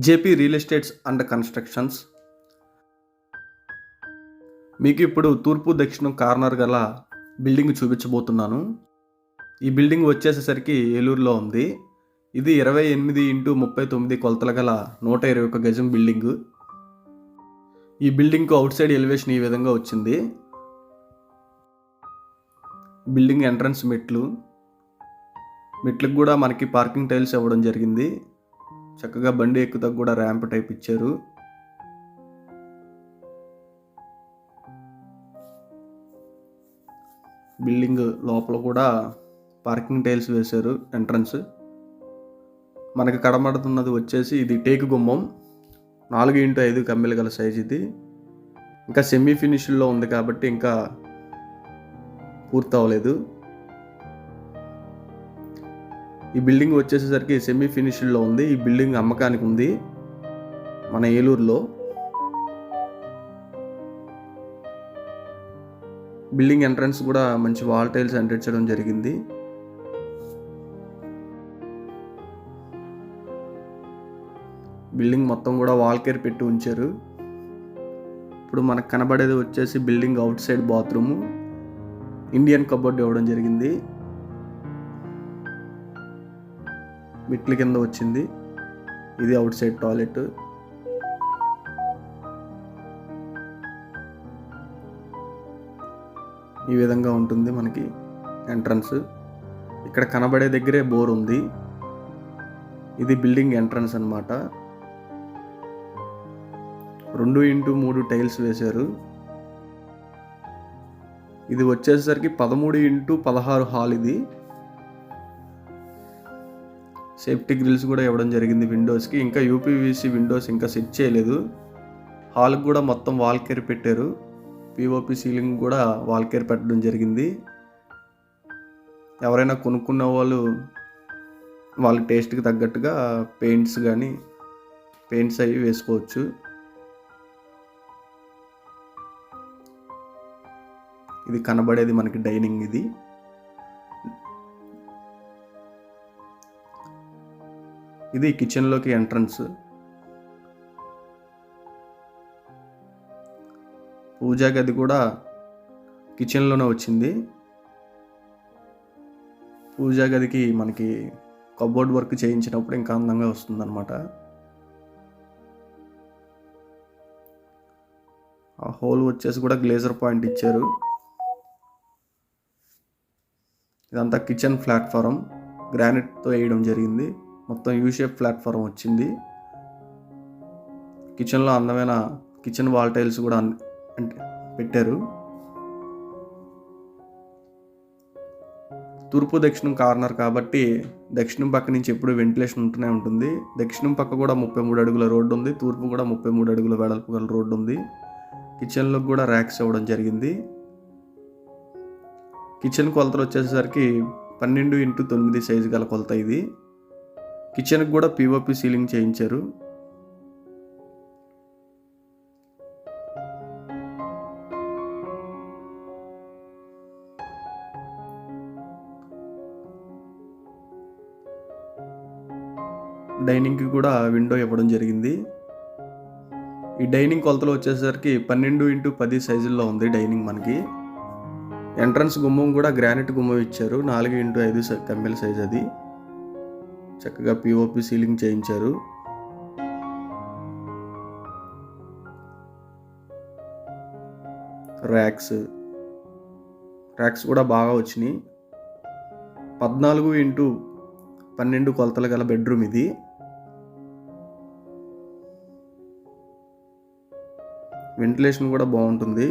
JP real estates and constructions మీకు ఇప్పుడు తూర్పు దక్షిణం కార్నర్ గల బిల్డింగ్ చూపించబోతున్నాను. ఈ బిల్డింగ్ వచ్చేసేసరికి ఏలూరులో ఉంది. ఇది 28x39 కొలతల గల 121 గజం బిల్డింగు. ఈ బిల్డింగ్కు అవుట్ సైడ్ ఎలివేషన్ ఈ విధంగా వచ్చింది. బిల్డింగ్ ఎంట్రన్స్ మెట్లకు కూడా మనకి పార్కింగ్ టైల్స్ ఇవ్వడం జరిగింది. చక్కగా బండి ఎక్కుతా కూడా ర్యాంప్ టైప్ ఇచ్చారు. బిల్డింగ్ లోపల కూడా పార్కింగ్ టైల్స్ వేశారు. ఎంట్రన్స్ మనకి కనబడుతున్నది వచ్చేసి ఇది టేకు గుమ్మం, 4x5 కమ్మెలు గల సైజ్. ఇది ఇంకా సెమీ ఫినిష్లో ఉంది కాబట్టి ఇంకా పూర్తి అవ్వలేదు. ఈ బిల్డింగ్ వచ్చేసేసరికి సెమీ ఫినిష్డ్లో ఉంది. ఈ బిల్డింగ్ అమ్మకానికి ఉంది మన ఏలూరులో. బిల్డింగ్ ఎంట్రన్స్ కూడా మంచి వాల్ టైల్స్ అంటించడం జరిగింది. బిల్డింగ్ మొత్తం కూడా వాల్ కేర్ పెట్టి ఉంచారు. ఇప్పుడు మనకు కనబడేది వచ్చేసి building out side bathroom, Indian cupboard ఇవ్వడం జరిగింది. మెట్ల కింద వచ్చింది. ఇది అవుట్ సైడ్ టాయిలెట్. ఈ విధంగా ఉంటుంది మనకి ఎంట్రన్స్. ఇక్కడ కనబడే దగ్గరే బోర్ ఉంది. ఇది బిల్డింగ్ ఎంట్రన్స్ అన్నమాట. 2x3 టైల్స్ వేశారు. ఇది వచ్చేసరికి 13x16 హాల్. ఇది సేఫ్టీ గ్రిల్స్ కూడా ఇవ్వడం జరిగింది విండోస్కి. ఇంకా యూపీవీసీ విండోస్ ఇంకా సెట్ చేయలేదు. హాల్కి కూడా మొత్తం వాల్ కేర్ పెట్టారు. పిఓపి సీలింగ్ కూడా వాల్ కేర్ పెట్టడం జరిగింది. ఎవరైనా కొనుక్కున్న వాళ్ళు వాళ్ళ టేస్ట్కి తగ్గట్టుగా పెయింట్స్ అవి వేసుకోవచ్చు. ఇది కనబడేది మనకి డైనింగ్. ఇది కిచెన్లోకి ఎంట్రన్స్. పూజా గది కూడా కిచెన్లోనే వచ్చింది. పూజా గదికి మనకి కబోర్డ్ వర్క్ చేయించినప్పుడు ఇంకా అందంగా వస్తుందన్నమాట. ఆ హోల్ వచ్చేసి కూడా గ్లేజర్ పాయింట్ ఇచ్చారు. ఇదంతా కిచెన్ ప్లాట్ఫారం గ్రానైట్తో వేయడం జరిగింది. మొత్తం యూషేప్ ప్లాట్ఫారం వచ్చింది. కిచెన్లో అందమైన కిచెన్ వాల్ టైల్స్ కూడా పెట్టారు. తూర్పు దక్షిణం కార్నర్ కాబట్టి దక్షిణం పక్క నుంచి ఎప్పుడు వెంటిలేషన్ ఉంటూనే ఉంటుంది. దక్షిణం పక్క కూడా 33 అడుగుల రోడ్డు ఉంది. తూర్పు కూడా 33 అడుగుల వెడల్పు గల రోడ్డు ఉంది. కిచెన్లో కూడా ర్యాక్స్ ఇవ్వడం జరిగింది. కిచెన్ కొలతలు వచ్చేసరికి 12x9 సైజు గల కొలత ఇది. కిచెన్కి కూడా పిఓపి సీలింగ్ చేయించారు. డైనింగ్కి కూడా విండో ఇవ్వడం జరిగింది. ఈ డైనింగ్ కొలతలు వచ్చేసరికి 12x10 సైజుల్లో ఉంది డైనింగ్ మనకి. ఎంట్రన్స్ గుమ్మం కూడా గ్రానైట్ గుమ్మం ఇచ్చారు. 4x5 Kammela size. అది చక్కగా పిఓపి సీలింగ్ చేయించారు. ర్యాక్స్ కూడా బాగా వచ్చినాయి. 14x12 కొలతలు గల బెడ్రూమ్ ఇది. వెంటిలేషన్ కూడా బాగుంటుంది.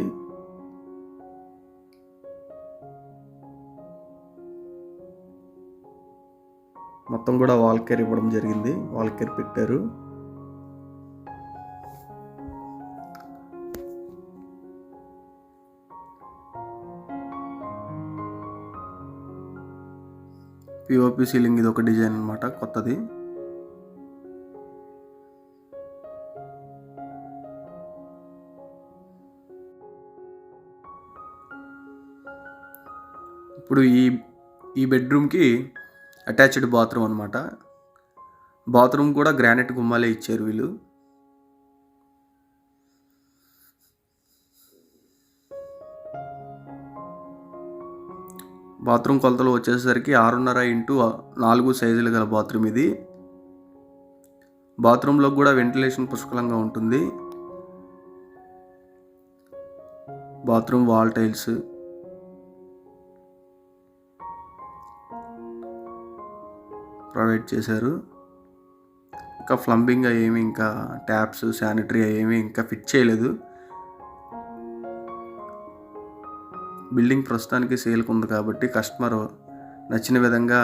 మొత్తం కూడా వాల్ కేర్ ఇవ్వడం జరిగింది. వాల్ కేర్ పెట్టారు. పిఓపి సీలింగ్ ఇది ఒక డిజైన్ అన్నమాట, కొత్తది. ఇప్పుడు ఈ బెడ్రూమ్కి అటాచ్డ్ బాత్రూమ్ అనమాట. బాత్రూమ్ కూడా గ్రానైట్ గుమ్మాలే ఇచ్చారు వీళ్ళు. బాత్రూమ్ కొలతలు వచ్చేసరికి 6.5x4 సైజులు గల బాత్రూమ్ ఇది. బాత్రూంలో కూడా వెంటిలేషన్ పుష్కలంగా ఉంటుంది. బాత్రూమ్ వాల్ టైల్స్, ప్రొవైడ్ చేశారు. ఇంకా ప్లంబింగ్ ఏమి, ఇంకా ట్యాప్స్, శానిటరీ ఏమి ఇంకా ఫిట్ చేయలేదు. బిల్డింగ్ ప్రస్తుతానికి సేల్కి ఉంది కాబట్టి కస్టమర్ నచ్చిన విధంగా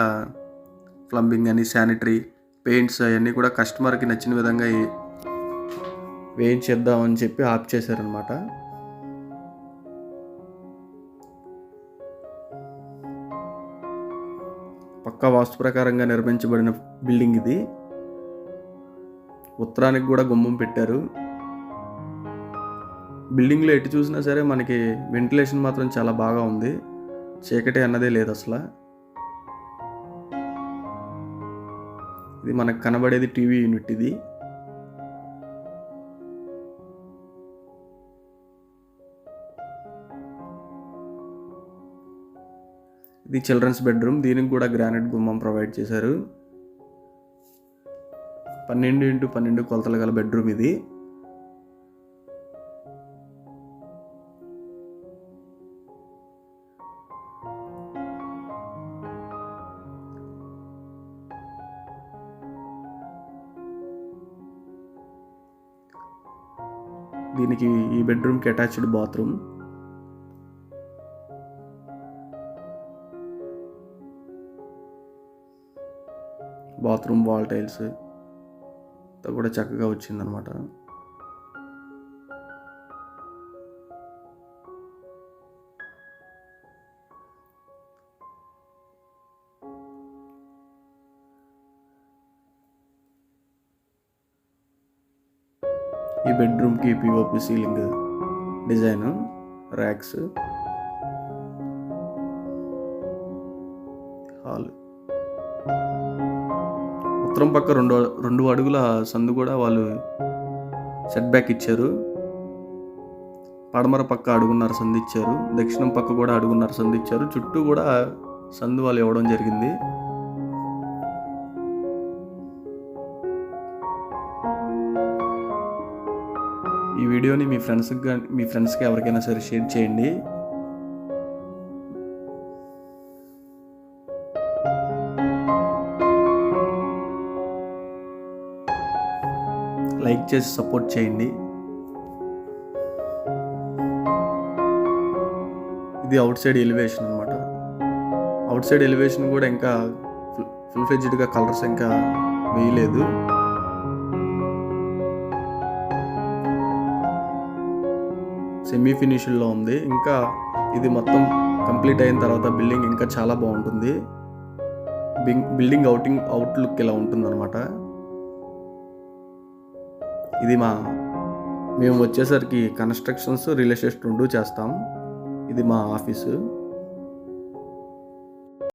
ప్లంబింగ్ అని, శానిటరీ, పెయింట్స్ అవన్నీ కూడా కస్టమర్కి నచ్చిన విధంగా వేయించేద్దామని చెప్పి ఆప్ చేశారనమాట. పక్కా వాస్తు ప్రకారంగా నిర్మించబడిన బిల్డింగ్ ఇది. ఉత్తరానికి కూడా గుమ్మం పెట్టారు. బిల్డింగ్లో ఎటు చూసినా సరే మనకి వెంటిలేషన్ మాత్రం చాలా బాగా ఉంది. చీకటి అన్నదే లేదు అసలు. ఇది మనకు కనబడేది టీవీ యూనిట్. ఇది ఇది చిల్డ్రన్స్ బెడ్రూమ్. దీనికి కూడా గ్రానైట్ గుమ్మం ప్రొవైడ్ చేశారు. 12x12 కొలతలు గల బెడ్రూమ్ ఇది. దీనికి ఈ బెడ్రూమ్కి attached bathroom. Bathroom wall tiles కూడా చక్కగా వచ్చిందనమాట. ఈ బెడ్రూమ్కి POP ceiling design, racks, hall. ఉత్తరం పక్క రెండు అడుగుల సందు కూడా వాళ్ళు సెట్ బ్యాక్ ఇచ్చారు. పడమర పక్క 1.5 సందు ఇచ్చారు. దక్షిణం పక్క కూడా 1.5 సందు ఇచ్చారు. చుట్టూ కూడా సందు వాళ్ళు ఇవ్వడం జరిగింది. ఈ వీడియోని మీ ఫ్రెండ్స్కి ఎవరికైనా సరే షేర్ చేయండి. లైక్ చేసి సపోర్ట్ చేయండి. ఇది అవుట్ సైడ్ ఎలివేషన్ అనమాట. అవుట్ సైడ్ ఎలివేషన్ కూడా ఇంకా ఫుల్ ఫ్లెడ్జ్డ్గా కలర్స్ ఇంకా వేయలేదు. సెమీ ఫినిష్లో ఉంది. ఇంకా ఇది మొత్తం కంప్లీట్ అయిన తర్వాత బిల్డింగ్ ఇంకా చాలా బాగుంటుంది. బిల్డింగ్ అవుట్లుక్ ఇలా ఉంటుంది అనమాట. ఇది మేము వచ్చేసరికి కన్స్ట్రక్షన్స్, రియల్ ఎస్టేట్ 2 చేస్తాం. ఇది మా ఆఫీసు.